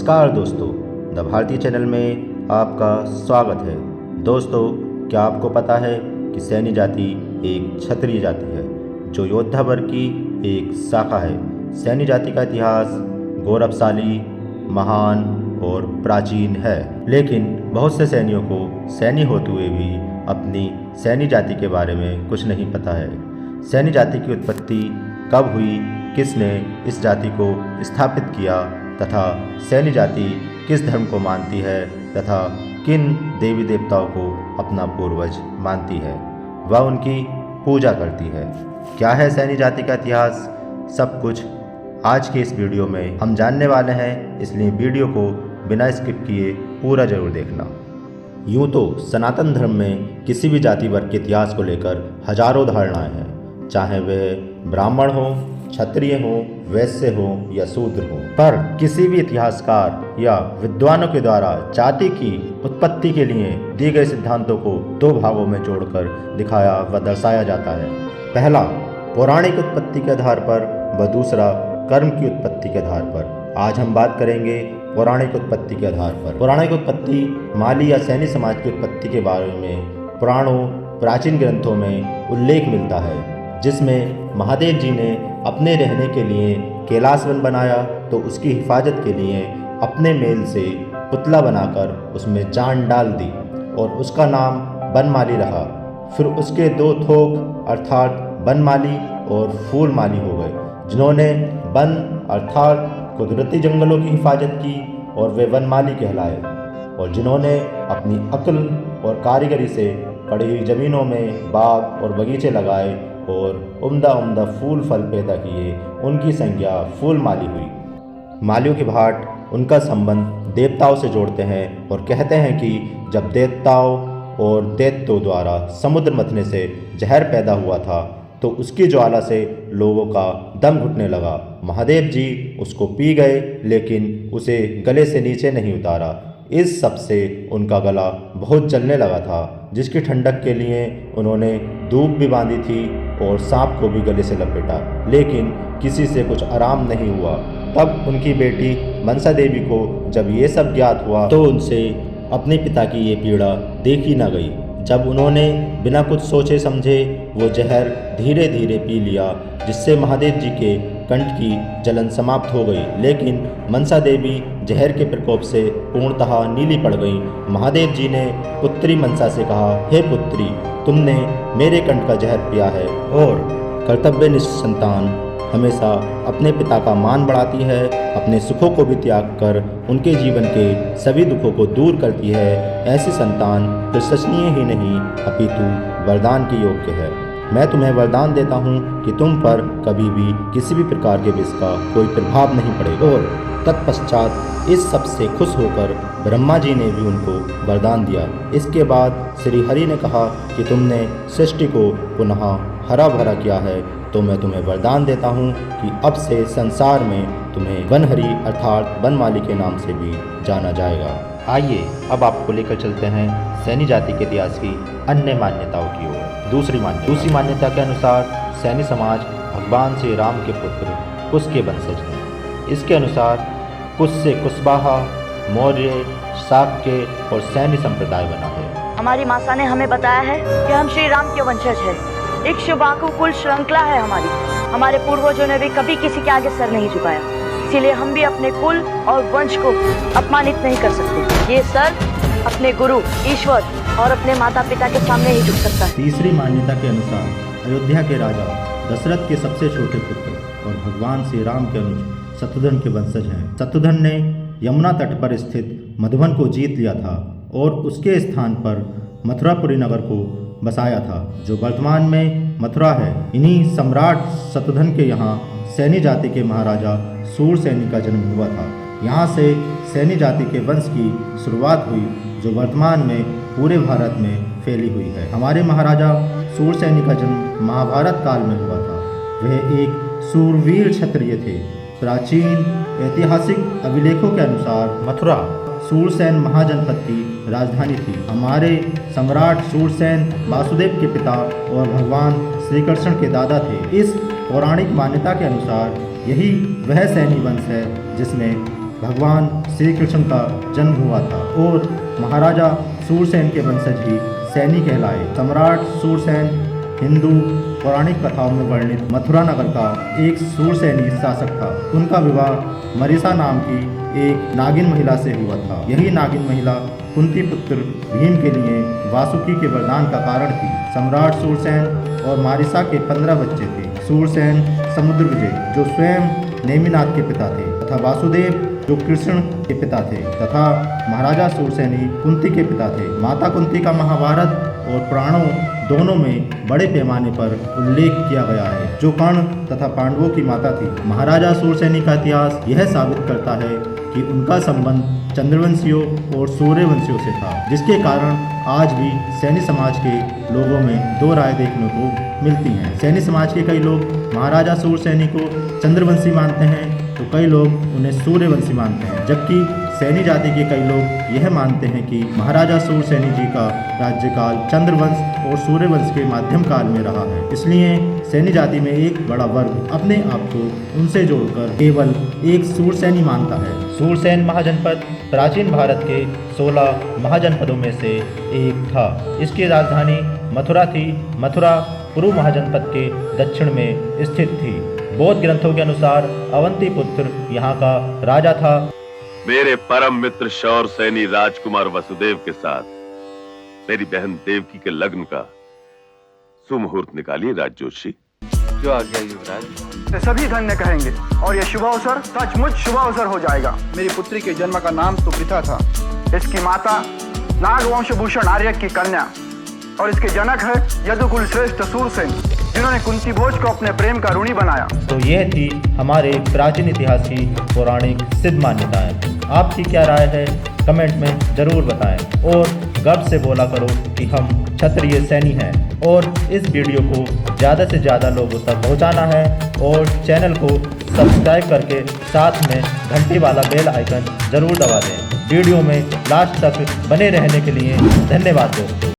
नमस्कार दोस्तों, द भारतीय चैनल में आपका स्वागत है। दोस्तों, क्या आपको पता है कि सैन्य जाति एक क्षत्रिय जाति है जो योद्धा वर्ग की एक शाखा है। सैन्य जाति का इतिहास गौरवशाली, महान और प्राचीन है, लेकिन बहुत से सैनियों को सैन्य होते हुए भी अपनी सैन्य जाति के बारे में कुछ नहीं पता है। सैन्य जाति की उत्पत्ति कब हुई, किसने इस जाति को स्थापित किया तथा सैन्य जाति किस धर्म को मानती है तथा किन देवी देवताओं को अपना पूर्वज मानती है, वह उनकी पूजा करती है। क्या है सैन्य जाति का इतिहास, सब कुछ आज के इस वीडियो में हम जानने वाले हैं, इसलिए वीडियो को बिना स्किप किए पूरा जरूर देखना। यूँ तो सनातन धर्म में किसी भी जाति वर्ग के इतिहास को लेकर हजारों धारणाएं हैं, चाहे वे ब्राह्मण हो, क्षत्रिय हो, वैश्य हो या शूद्र हो, पर किसी भी इतिहासकार या विद्वानों के द्वारा जाति की उत्पत्ति के लिए दिए गए सिद्धांतों को दो भागों में जोड़कर दिखाया व दर्शाया जाता है। पहला पौराणिक उत्पत्ति के आधार पर व दूसरा कर्म की उत्पत्ति के आधार पर। आज हम बात करेंगे पौराणिक उत्पत्ति के आधार पर। पौराणिक उत्पत्ति माली या सैन्य समाज की उत्पत्ति के बारे में पुराणों, प्राचीन ग्रंथों में उल्लेख मिलता है, जिसमें महादेव जी ने अपने रहने के लिए कैलाश वन बनाया तो उसकी हिफाजत के लिए अपने मेल से पुतला बनाकर उसमें जान डाल दी और उसका नाम बनमाली रखा। फिर उसके दो थोक अर्थात बनमाली और फूलमाली हो गए, जिन्होंने वन अर्थात कुदरती जंगलों की हिफाजत की और वे वनमाली कहलाए, और जिन्होंने अपनी अक्ल और कारीगरी से पड़ी हुई ज़मीनों में बाग और बगीचे लगाए और उम्दा फूल फल पैदा किए, उनकी संज्ञा फूलमाली हुई। मालियों की भाट उनका संबंध देवताओं से जोड़ते हैं और कहते हैं कि जब देवताओं और दैत्यों द्वारा समुद्र मथने से जहर पैदा हुआ था तो उसकी ज्वाला से लोगों का दम घुटने लगा। महादेव जी उसको पी गए, लेकिन उसे गले से नीचे नहीं उतारा। इस सब से उनका गला बहुत जलने लगा था, जिसकी ठंडक के लिए उन्होंने धूप भी बांधी थी और सांप को भी गले से लपेटा, लेकिन किसी से कुछ आराम नहीं हुआ। तब उनकी बेटी मनसा देवी को जब ये सब ज्ञात हुआ तो उनसे अपने पिता की ये पीड़ा देखी न गई। जब उन्होंने बिना कुछ सोचे समझे वो जहर धीरे धीरे पी लिया, जिससे महादेव जी के कंठ की जलन समाप्त हो गई, लेकिन मनसा देवी जहर के प्रकोप से पूर्णतः नीली पड़ गई। महादेव जी ने पुत्री मनसा से कहा, हे पुत्री, तुमने मेरे कंठ का जहर पिया है और कर्तव्यनिष्ठ संतान हमेशा अपने पिता का मान बढ़ाती है, अपने सुखों को भी त्याग कर उनके जीवन के सभी दुखों को दूर करती है। ऐसी संतान प्रशंसनीय ही नहीं अपितु वरदान के योग्य है। मैं तुम्हें वरदान देता हूँ कि तुम पर कभी भी किसी भी प्रकार के विष का कोई प्रभाव नहीं पड़ेगा। और तत्पश्चात इस सब से खुश होकर ब्रह्मा जी ने भी उनको वरदान दिया। इसके बाद श्री हरि ने कहा कि तुमने सृष्टि को पुनः हरा भरा किया है, तो मैं तुम्हें वरदान देता हूँ कि अब से संसार में तुम्हें वनहरी अर्थात बनमाली के नाम से भी जाना जाएगा। आइए अब आपको लेकर चलते हैं सैन्य जाति के इतिहास की अन्य मान्यताओं की ओर। दूसरी मान्यता के अनुसार सैन्य समाज भगवान श्री राम के पुत्र कुश के वंशज हैं। इसके अनुसार कुश से कुशवाहा, मौर्य, शाक्य और सैन्य संप्रदाय बना है। हमारी माता ने हमें बताया है कि हम श्री राम के वंशज हैं। इक्ष्वाकु कुल श्रृंखला है हमारे पूर्वजों ने भी कभी किसी के आगे सर नहीं झुकाया, इसीलिए हम भी अपने कुल और वंश को अपमानित नहीं कर सकते। ये सर अपने गुरु, ईश्वर और अपने माता पिता के सामने ही झुक सकता है। तीसरी मान्यता के अनुसार अयोध्या के राजा दशरथ के सबसे छोटे पुत्र और भगवान श्री राम के अनुज शत्रुघ्न के वंशज हैं। शत्रुघ्न ने यमुना तट पर स्थित मधुबन को जीत लिया था और उसके स्थान पर मथुरापुरी नगर को बसाया था, जो वर्तमान में मथुरा है। इन्हीं सम्राट शत्रुघ्न के यहाँ सैन्य जाति के महाराजा सूरसेन का जन्म हुआ था। यहाँ से सैन्य जाति के वंश की शुरुआत हुई, जो वर्तमान में पूरे भारत में फैली हुई है। हमारे महाराजा सूरसेन का जन्म महाभारत काल में हुआ था। वह एक सूरवीर क्षत्रिय थे। प्राचीन ऐतिहासिक अभिलेखों के अनुसार मथुरा सूरसेन महाजनपद की राजधानी थी। हमारे सम्राट सूरसेन वासुदेव के पिता और भगवान श्री कृष्ण के दादा थे। इस पौराणिक मान्यता के अनुसार यही वह सैन्य वंश है जिसमें भगवान श्री कृष्ण का जन्म हुआ था और महाराजा सूरसेन के वंशज ही सैनी कहलाए। सम्राट सूरसेन हिंदू पौराणिक कथाओं में वर्णित मथुरा नगर का एक सूरसैनी शासक था। उनका विवाह मरीसा नाम की एक नागिन महिला से हुआ था। यही नागिन महिला कुंती पुत्र भीम के लिए वासुकी के वरदान का कारण थी। सम्राट सूरसेन और मारिसा के 15 बच्चे थे। सूरसेन समुद्रविजय जो स्वयं नेमिनाथ के पिता थे तथा वासुदेव जो कृष्ण के पिता थे तथा महाराजा सूरसेनी कुंती के पिता थे। माता कुंती का महाभारत और पुराणों दोनों में बड़े पैमाने पर उल्लेख किया गया है, जो कर्ण तथा पांडवों की माता थी। महाराजा सूरसेनी का इतिहास यह साबित करता है कि उनका संबंध चंद्रवंशियों और सूर्यवंशियों से था, जिसके कारण आज भी सैनी समाज के लोगों में दो राय देखने को मिलती हैं। सैनी समाज के कई लोग महाराजा सूरसेनी को चंद्रवंशी मानते हैं तो कई लोग उन्हें सूर्यवंशी मानते हैं, जबकि सैनी जाति के कई लोग यह मानते हैं कि महाराजा सूरसेनी जी का राज्यकाल चंद्रवंश और सूर्यवंश के माध्यम काल में रहा है। इसलिए सैनी जाति में एक बड़ा वर्ग अपने आप को उनसे जोड़कर केवल एक सूरसैनी मानता है। सूरसेन महाजनपद प्राचीन भारत के 16 महाजनपदों में से एक था। इसकी राजधानी मथुरा थी। मथुरा पूर्व महाजनपद के दक्षिण में स्थित थी। बौद्ध ग्रंथों के अनुसार अवंती पुत्र यहाँ का राजा था। मेरे परम मित्र शौर सैनी राजकुमार वसुदेव के साथ मेरी बहन देवकी के लग्न का सुमुहूर्त निकालिए राजजोशी। जो आ गया युवराज। सभी धन्य कहेंगे और यह शुभ अवसर सचमुच शुभ अवसर हो जाएगा। मेरी पुत्री के जन्म का नाम तो पृथा था। इसकी माता नागवंशभूषण आर्य की कन्या और इसके जनक है यदुकुल श्रेष्ठ सूरसेन, जिन्होंने कुंती भोज को अपने प्रेम का ऋणी बनाया। तो ये थी हमारे प्राचीन इतिहास की पौराणिक सिद्ध मान्यताएं। आपकी क्या राय है कमेंट में जरूर बताएं और गर्व से बोला करो कि हम क्षत्रिय सैनी हैं। और इस वीडियो को ज़्यादा से ज़्यादा लोगों तक पहुंचाना है और चैनल को सब्सक्राइब करके साथ में घंटी वाला बेल आइकन जरूर दबा दें। वीडियो में लास्ट तक बने रहने के लिए धन्यवाद दोस्तों।